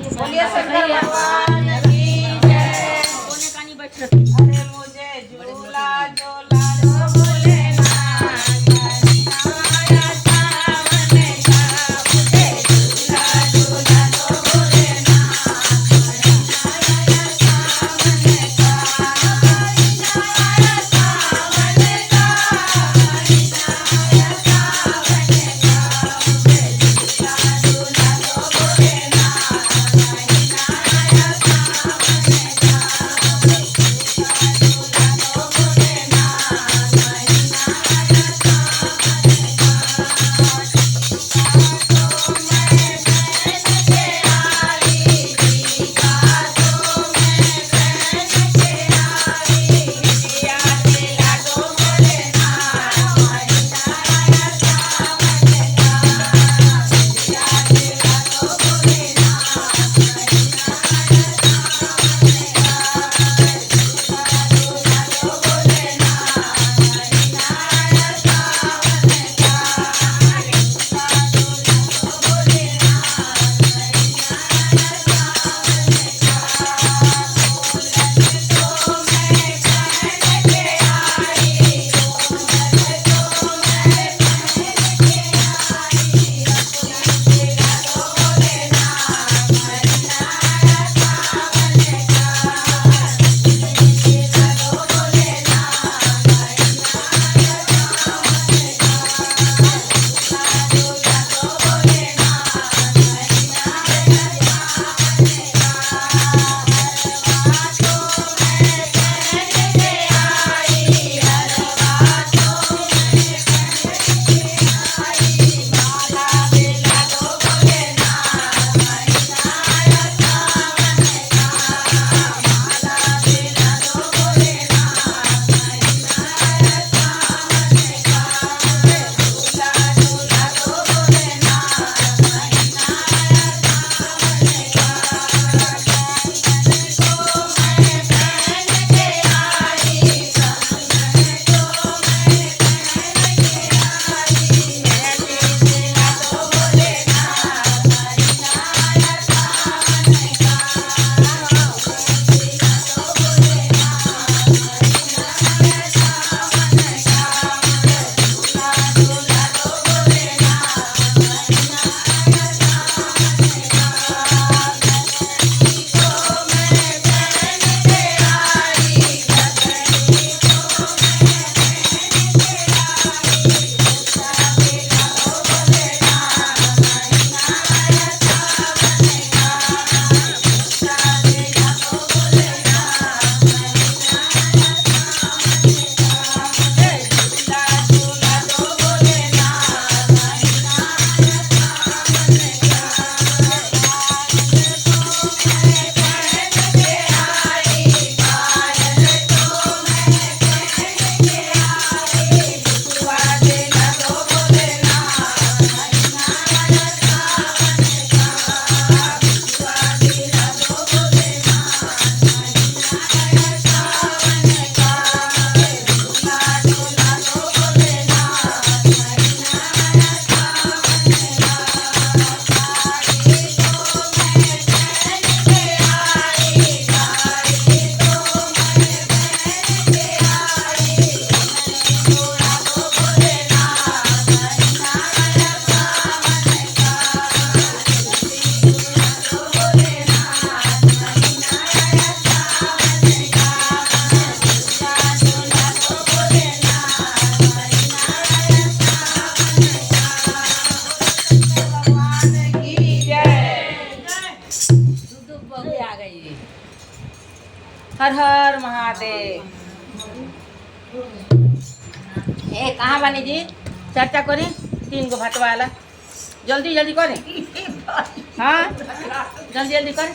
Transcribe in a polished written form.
बोलिए शंकर भगवान की जय। अरे मुझे झूला झूला दो भोलेनाथ, आया सावन का। मुझे झूला झूला दो भोलेनाथ, आया सावन का। आया सावन का, आया सावन का। मुझे झूला झूला दो भोलेनाथ, आया सावन हर हर महादेव। ए कहाँ बानी जी? चर्चा करी 3 गो भात वाला। जल्दी जल्दी करें। हाँ जल्दी जल्दी करें।